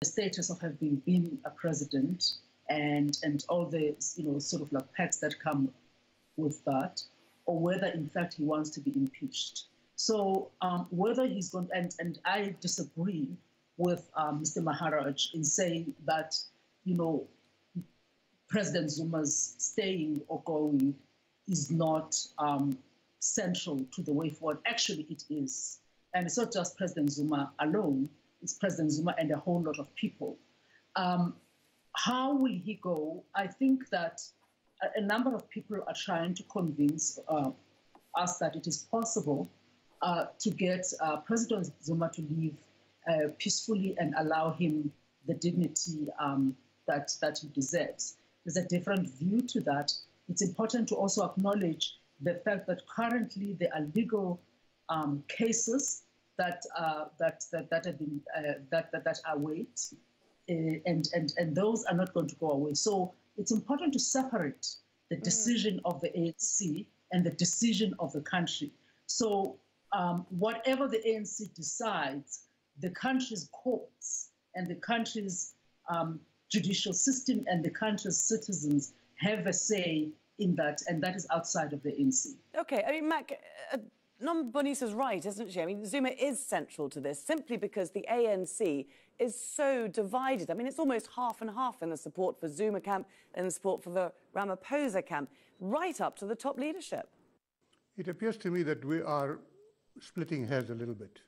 status of having been a president and all the sort of like perks that come with that, or whether in fact he wants to be impeached. So whether he's going, and I disagree with Mr. Maharaj in saying that, President Zuma's staying or going is not central to the way forward. Actually, it is. And it's not just President Zuma alone, it's President Zuma and a whole lot of people. How will he go? I think that a number of people are trying to convince us that it is possible to get President Zuma to leave peacefully and allow him the dignity that he deserves. There's a different view to that. It's important to also acknowledge the fact that currently there are legal cases that have been that await, and those are not going to go away. So it's important to separate the decision of the ANC and the decision of the country. So whatever the ANC decides, the country's courts and the country's judicial system and the country's citizens have a say in that, and that is outside of the ANC. Okay, I mean, Mac, Nombonisa's right, isn't she? I mean, Zuma is central to this simply because the ANC is so divided. I mean, it's almost half and half in the support for Zuma camp and the support for the Ramaphosa camp, right up to the top leadership. It appears to me that we are splitting hairs a little bit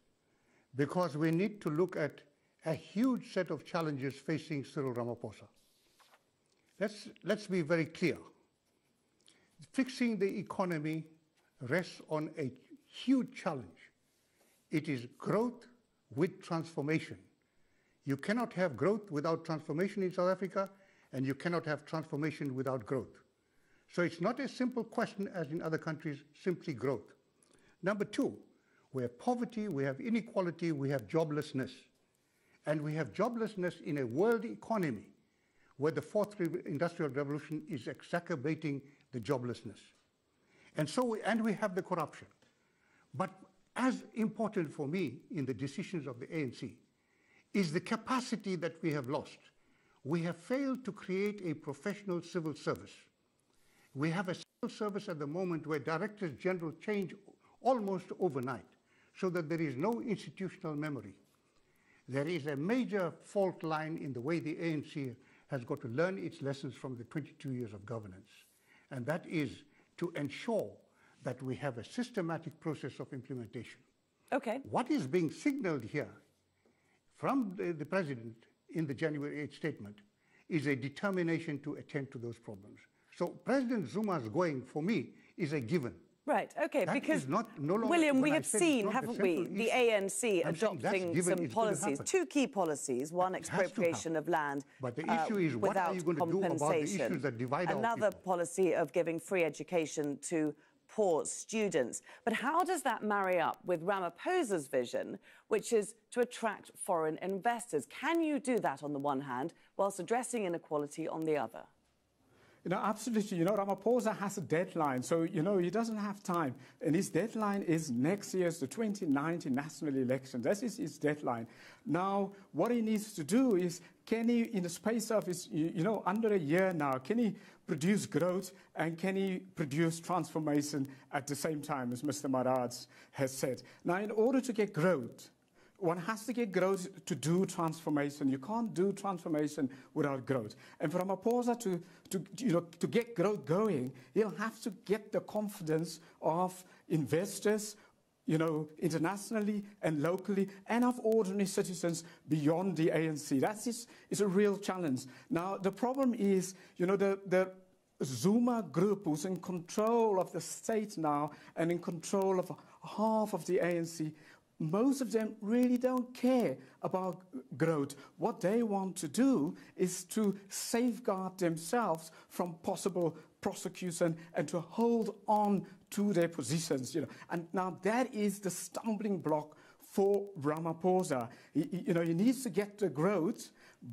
because we need to look at a huge set of challenges facing Cyril Ramaphosa. Let's be very clear. Fixing the economy rests on a huge challenge. It is growth with transformation. You cannot have growth without transformation in South Africa, and you cannot have transformation without growth. So it's not a simple question as in other countries, simply growth. Number two, we have poverty, we have inequality, we have joblessness. And we have joblessness in a world economy where the fourth industrial revolution is exacerbating the joblessness. And so, we have the corruption. But as important for me in the decisions of the ANC is the capacity that we have lost. We have failed to create a professional civil service. We have a civil service at the moment where directors general change almost overnight, so that there is no institutional memory. There is a major fault line in the way the ANC has got to learn its lessons from the 22 years of governance. And that is to ensure that we have a systematic process of implementation. Okay. What is being signaled here from the President in the January 8th statement is a determination to attend to those problems. So President Zuma's going, for me, is a given. Right, okay, that because, no longer, William, we have seen, haven't we, the ANC adopting some policies, two key policies, one expropriation of land but the issue is, what are you going to do about the issues that divide our people? Another policy of giving free education to poor students. But how does that marry up with Ramaphosa's vision, which is to attract foreign investors? Can you do that on the one hand, whilst addressing inequality on the other? Absolutely. Ramaphosa has a deadline, so, he doesn't have time. And his deadline is next year's, the 2019 national election. That is his deadline. Now, what he needs to do is, can he, in the space of his, under a year now, can he produce growth and can he produce transformation at the same time, as Mr. Maharaj has said? Now, in order to get growth, one has to get growth to do transformation. You can't do transformation without growth. And for Ramaphosa to get growth going, he'll have to get the confidence of investors, internationally and locally, and of ordinary citizens beyond the ANC. That is a real challenge. Now, the problem is, the Zuma group, who's in control of the state now and in control of half of the ANC, most of them really don't care about growth. What they want to do is to safeguard themselves from possible prosecution and to hold on to their positions. And now that is the stumbling block for Ramaphosa. He needs to get the growth,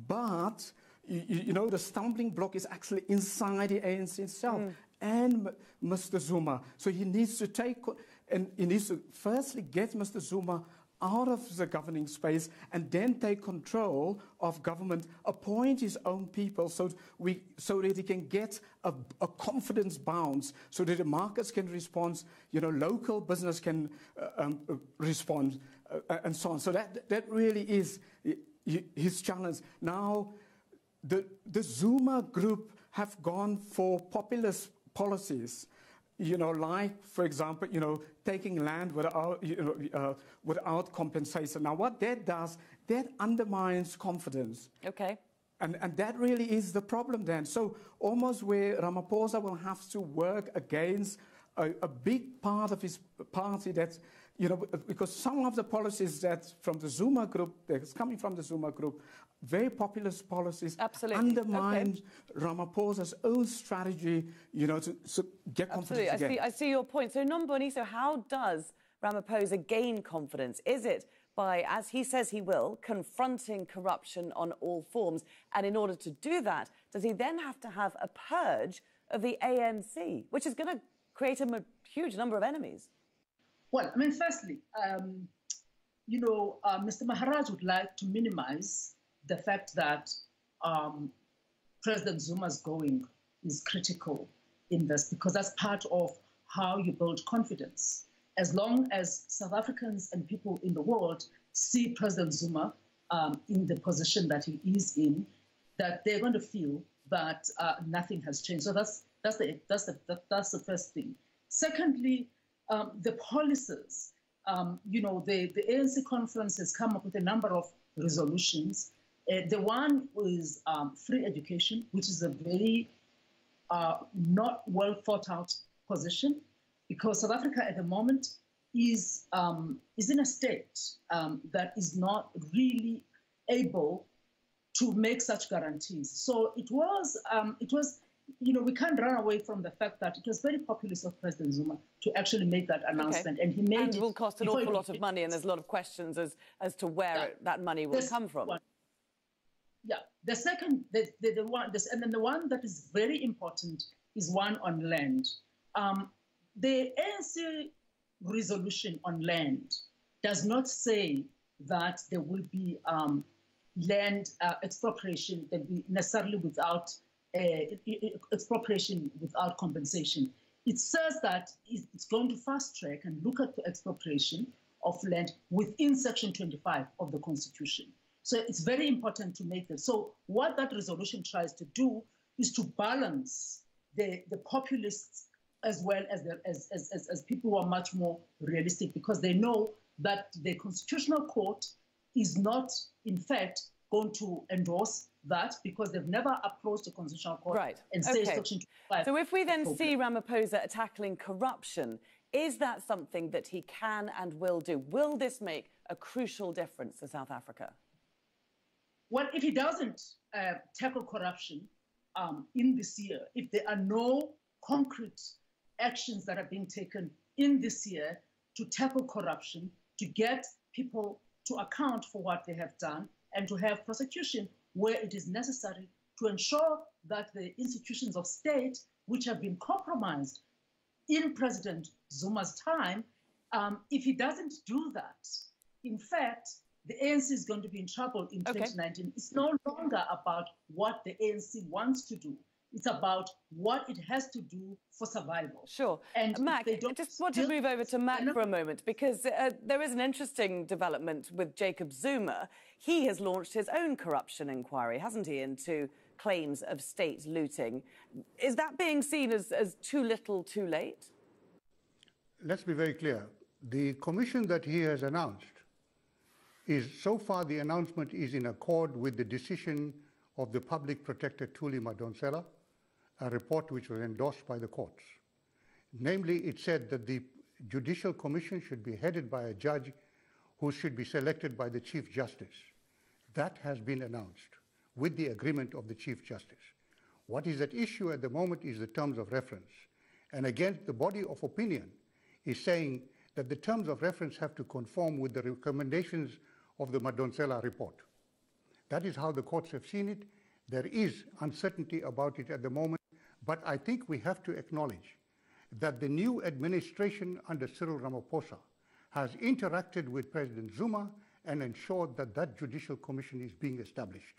but the stumbling block is actually inside the ANC itself. And Mr. Zuma. So he needs to firstly get Mr. Zuma out of the governing space and then take control of government, appoint his own people so that he can get a confidence bounce, so that the markets can respond, local business can respond, and so on. So that really is his challenge. Now, the Zuma group have gone for populist policies, like, for example, taking land without compensation. Now, what that does, that undermines confidence. Okay. And that really is the problem then. So almost where Ramaphosa will have to work against a big part of his party that's, because some of the policies that from the Zuma group, that's coming from the Zuma group, very populist policies, undermine Ramaphosa's own strategy, to get confidence again. I see your point. So, Nomboni, so how does Ramaphosa gain confidence? Is it by, as he says he will, confronting corruption on all forms? And in order to do that, does he then have to have a purge of the ANC, which is going to create him a huge number of enemies? Well, I mean, firstly, Mr. Maharaj would like to minimize the fact that President Zuma's going is critical in this, because that's part of how you build confidence. As long as South Africans and people in the world see President Zuma in the position that he is in, that they're going to feel that nothing has changed. So that's the first thing. Secondly, the policies. The ANC conference has come up with a number of resolutions. The one is free education, which is a very not well thought out position, because South Africa at the moment is in a state that is not really able to make such guarantees. So it was, we can't run away from the fact that it was very populist of President Zuma to actually make that announcement. Okay. And he made it will cost an awful lot of money, and there's a lot of questions as to where that money will come from. Yeah, the second, and then the one that is very important is one on land. The ANC resolution on land does not say that there will be land expropriation that be necessarily without expropriation without compensation. It says that it's going to fast track and look at the expropriation of land within Section 25 of the Constitution. So it's very important to make that. So what that resolution tries to do is to balance the populists as well as people who are much more realistic, because they know that the Constitutional Court is not, in fact, going to endorse that, because they've never approached the Constitutional Court and say Section 25. So if we then see Ramaphosa tackling corruption, is that something that he can and will do? Will this make a crucial difference to South Africa? Well, if he doesn't tackle corruption in this year, if there are no concrete actions that are being taken in this year to tackle corruption, to get people to account for what they have done, and to have prosecution where it is necessary to ensure that the institutions of state, which have been compromised in President Zuma's time, if he doesn't do that, in fact, the ANC is going to be in trouble in 2019. It's no longer about what the ANC wants to do. It's about what it has to do for survival. Sure. And Mac, I just want to move over to Mac for a moment, because there is an interesting development with Jacob Zuma. He has launched his own corruption inquiry, hasn't he, into claims of state looting. Is that being seen as too little, too late? Let's be very clear. The commission that he has announced is, so far the announcement is in accord with the decision of the public protector Thuli Madonsela, a report which was endorsed by the courts. Namely, it said that the Judicial Commission should be headed by a judge who should be selected by the Chief Justice. That has been announced with the agreement of the Chief Justice. What is at issue at the moment is the terms of reference. And again, the body of opinion is saying that the terms of reference have to conform with the recommendations of the Madonsela report. That is how the courts have seen it. There is uncertainty about it at the moment, but I think we have to acknowledge that the new administration under Cyril Ramaphosa has interacted with President Zuma and ensured that that judicial commission is being established.